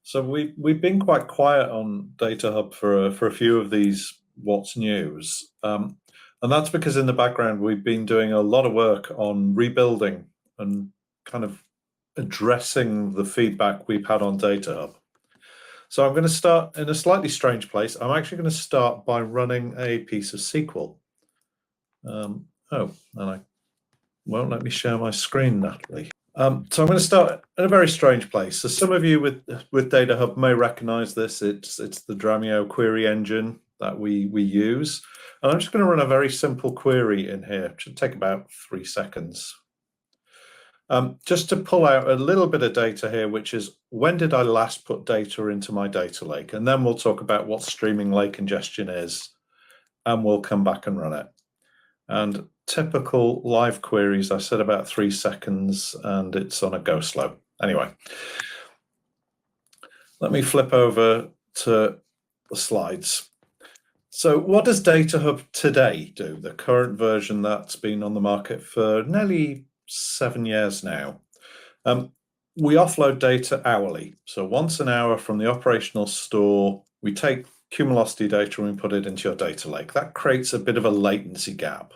So we've been quite quiet on DataHub for a few of these what's news, and that's because in the background we've been doing a lot of work on rebuilding and kind of addressing the feedback we've had on DataHub. So I'm going to start in a slightly strange place. I'm actually going to start by running a piece of SQL. And I won't let me share my screen, Natalie. So I'm going to start in a very strange place. So some of you with DataHub may recognize this. It's the Dremio query engine that we use. And I'm just going to run a very simple query in here. It should take about 3 seconds. Just to pull out a little bit of data here, which is when did I last put data into my data lake? And then we'll talk about what streaming lake ingestion is, and we'll come back and run it. And typical live queries, I said about 3 seconds, and it's on a go slow. Anyway, let me flip over to the slides. So what does DataHub today do? The current version that's been on the market for nearly 7 years now. We offload data hourly. So once an hour from the operational store, we take Cumulocity data and we put it into your data lake. That creates a bit of a latency gap.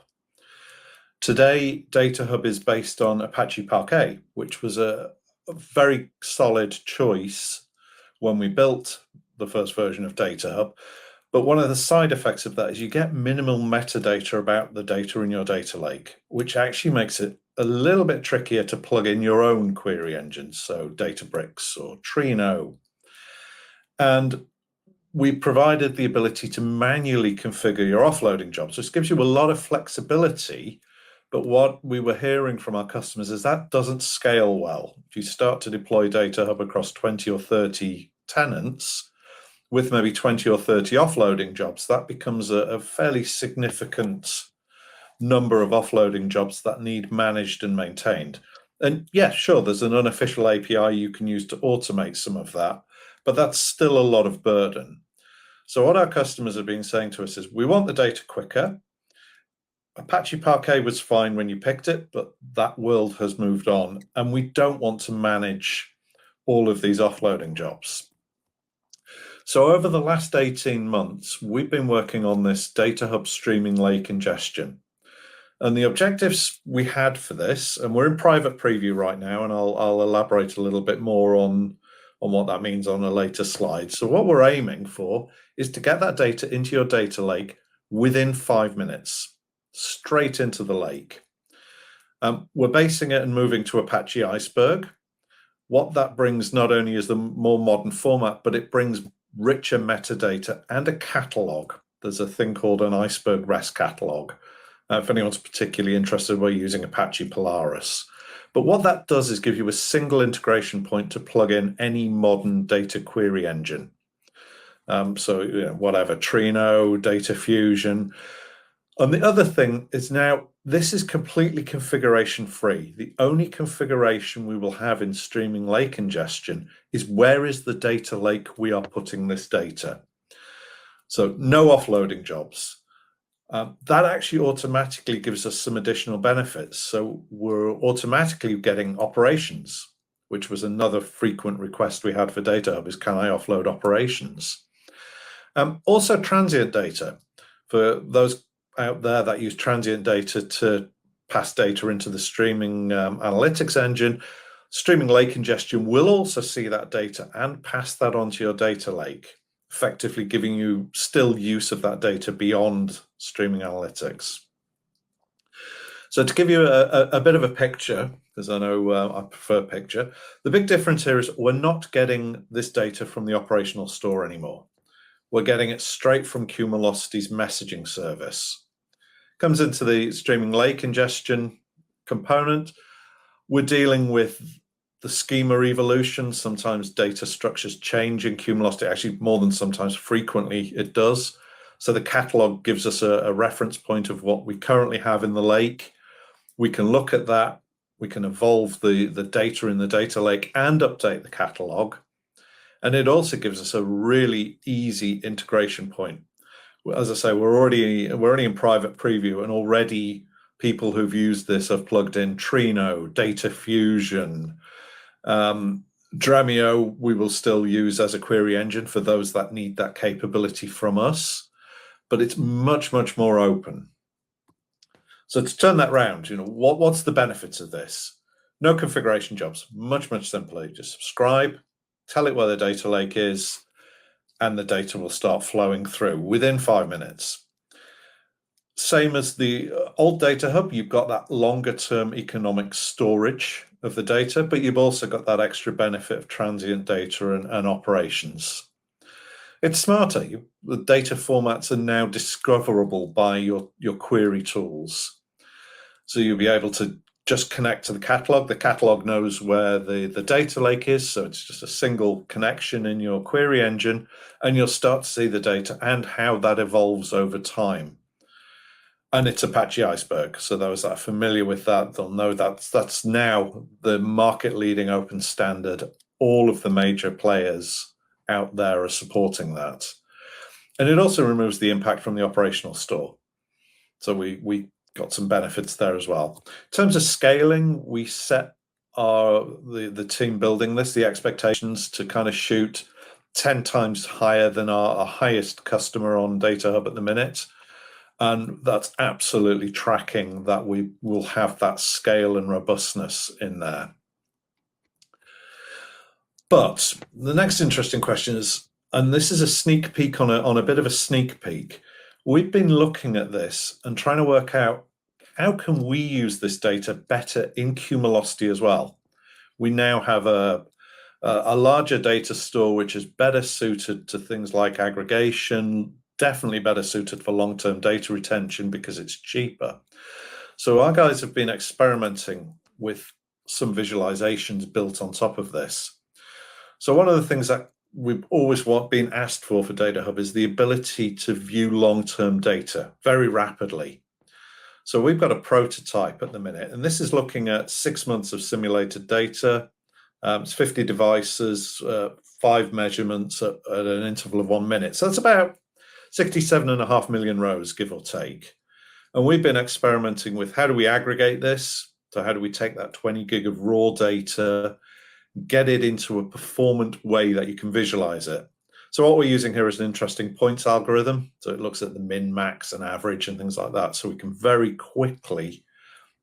Today, DataHub is based on Apache Parquet, which was a very solid choice when we built the first version of DataHub. But one of the side effects of that is you get minimal metadata about the data in your data lake, which actually makes it a little bit trickier to plug in your own query engines, so Databricks or Trino. And we provided the ability to manually configure your offloading jobs. So this gives you a lot of flexibility, but what we were hearing from our customers is that doesn't scale well. If you start to deploy DataHub across 20 or 30 tenants, with maybe 20 or 30 offloading jobs, that becomes a fairly significant number of offloading jobs that need managed and maintained. And yeah, sure, there's an unofficial API you can use to automate some of that, but that's still a lot of burden. So what our customers have been saying to us is, we want the data quicker. Apache Parquet was fine when you picked it, but that world has moved on, and we don't want to manage all of these offloading jobs. So over the last 18 months, we've been working on this DataHub streaming lake ingestion. And the objectives we had for this, and we're in private preview right now, and I'll elaborate a little bit more on what that means on a later slide. So what we're aiming for is to get that data into your data lake within 5 minutes, straight into the lake. We're basing it and moving to Apache Iceberg. What that brings not only is the more modern format, but it brings richer metadata and a catalog. There's a thing called an Iceberg REST catalog. If anyone's particularly interested, we're using Apache Polaris. But what that does is give you a single integration point to plug in any modern data query engine. So whatever, Trino, Data Fusion. And the other thing is now, this is completely configuration free. The only configuration we will have in streaming lake ingestion is where is the data lake we are putting this data. So no offloading jobs. That actually automatically gives us some additional benefits. So we're automatically getting operations, which was another frequent request we had for DataHub, is can I offload operations? Also transient data. For those out there that use transient data to pass data into the streaming analytics engine, streaming lake ingestion will also see that data and pass that onto your data lake, effectively giving you still use of that data beyond streaming analytics. So to give you a bit of a picture, because I know I prefer picture, the big difference here is we're not getting this data from the operational store anymore. We're getting it straight from Cumulocity's messaging service. Comes into the streaming lake ingestion component. We're dealing with the schema evolution. Sometimes data structures change in Cumulocity, actually more than sometimes, frequently it does. So the catalog gives us a reference point of what we currently have in the lake. We can look at that. We can evolve the data in the data lake and update the catalog. And it also gives us a really easy integration point. As I say, we're already in private preview, and already people who've used this have plugged in Trino, Data Fusion, Dremio we will still use as a query engine for those that need that capability from us, but it's much, much more open. So to turn that round, what's the benefits of this? No configuration jobs, much, much simpler. You just subscribe, tell it where the data lake is, and the data will start flowing through within 5 minutes. Same as the old DataHub, you've got that longer term economic storage of the data, but you've also got that extra benefit of transient data and operations. It's smarter. The data formats are now discoverable by your query tools. So you'll be able to just connect to the catalog. The catalog knows where the data lake is, so it's just a single connection in your query engine, and you'll start to see the data and how that evolves over time. And it's Apache Iceberg. So those that are familiar with that, they'll know that's now the market-leading open standard. All of the major players out there are supporting that. And it also removes the impact from the operational store. So we got some benefits there as well. In terms of scaling, we set the team building this, the expectations to kind of shoot 10 times higher than our highest customer on DataHub at the minute. And that's absolutely tracking that we will have that scale and robustness in there. But the next interesting question is, and this is a sneak peek on a bit of a sneak peek, we've been looking at this and trying to work out how can we use this data better in Cumulocity as well. We now have a larger data store which is better suited to things like aggregation, definitely better suited for long-term data retention because it's cheaper. So our guys have been experimenting with some visualizations built on top of this. So one of the things that we've always been asked for DataHub is the ability to view long-term data very rapidly. So we've got a prototype at the minute, and this is looking at 6 months of simulated data. It's 50 devices, 5 measurements at an interval of 1 minute. So that's about 67.5 million rows, give or take. And we've been experimenting with how do we aggregate this? So how do we take that 20 gig of raw data, get it into a performant way that you can visualize it? So what we're using here is an interesting points algorithm. So it looks at the min, max, and average and things like that. So we can very quickly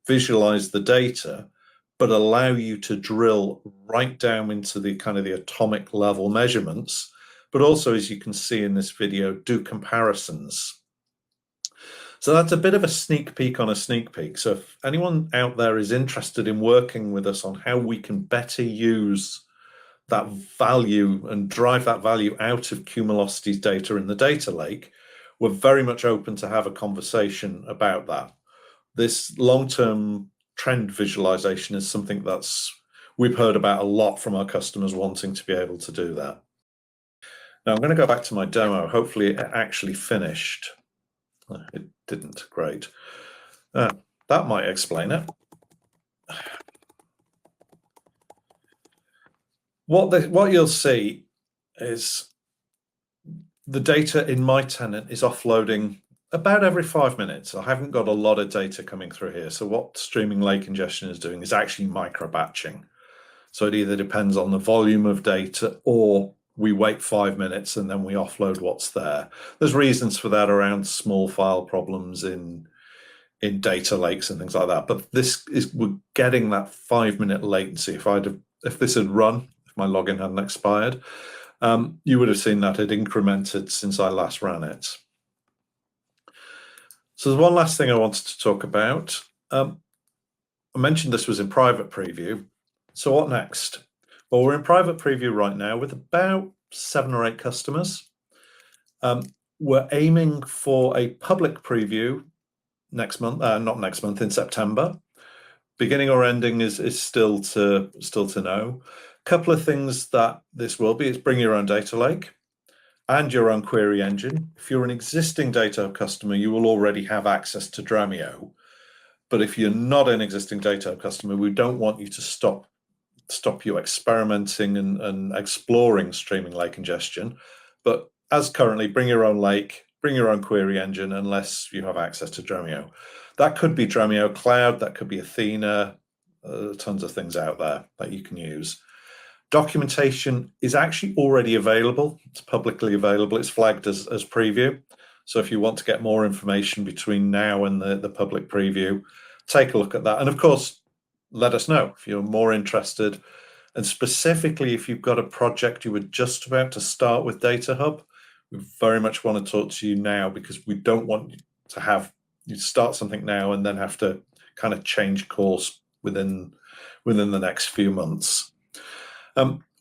visualize the data, but allow you to drill right down into the kind of the atomic level measurements, but also, as you can see in this video, do comparisons. So that's a bit of a sneak peek on a sneak peek. So if anyone out there is interested in working with us on how we can better use that value and drive that value out of Cumulocity's data in the data lake, we're very much open to have a conversation about that. This long-term trend visualization is something we've heard about a lot from our customers wanting to be able to do that. Now I'm going to go back to my demo. Hopefully it actually finished. It didn't. Great. That might explain it. What you'll see is the data in my tenant is offloading about every 5 minutes. I haven't got a lot of data coming through here. So what streaming lake ingestion is doing is actually micro batching. So it either depends on the volume of data or we wait 5 minutes and then we offload what's there. There's reasons for that around small file problems in data lakes and things like that. But we're getting that 5-minute latency. If this had run, if my login hadn't expired, you would have seen that it incremented since I last ran it. So there's one last thing I wanted to talk about. I mentioned this was in private preview. So what next? Well, we're in private preview right now with about 7 or 8 customers. We're aiming for a public preview next month, not next month, in September. Beginning or ending is still to know. A couple of things that this will be is bring your own data lake and your own query engine. If you're an existing DataHub customer, you will already have access to Dremio. But if you're not an existing DataHub customer, we don't want you to stop you experimenting and exploring streaming lake ingestion. But as currently, bring your own lake, bring your own query engine, unless you have access to Dremio. That could be Dremio Cloud, that could be Athena, tons of things out there that you can use. Documentation is actually already available. It's publicly available. It's flagged as preview. So if you want to get more information between now and the public preview, take a look at that. And of course, let us know if you're more interested. And specifically, if you've got a project you were just about to start with DataHub, we very much want to talk to you now, because we don't want to have you start something now and then have to kind of change course within the next few months.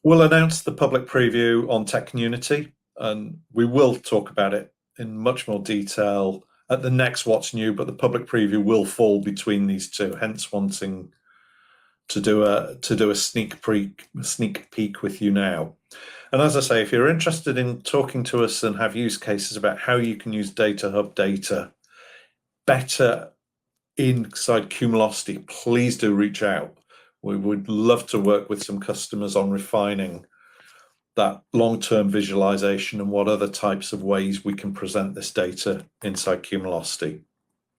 We'll announce the public preview on Tech Community, and we will talk about it in much more detail at the next What's New, but the public preview will fall between these two, hence wanting to do a sneak peek with you now. And as I say, if you're interested in talking to us and have use cases about how you can use DataHub data better inside Cumulocity, please do reach out. We would love to work with some customers on refining that long-term visualization and what other types of ways we can present this data inside Cumulocity.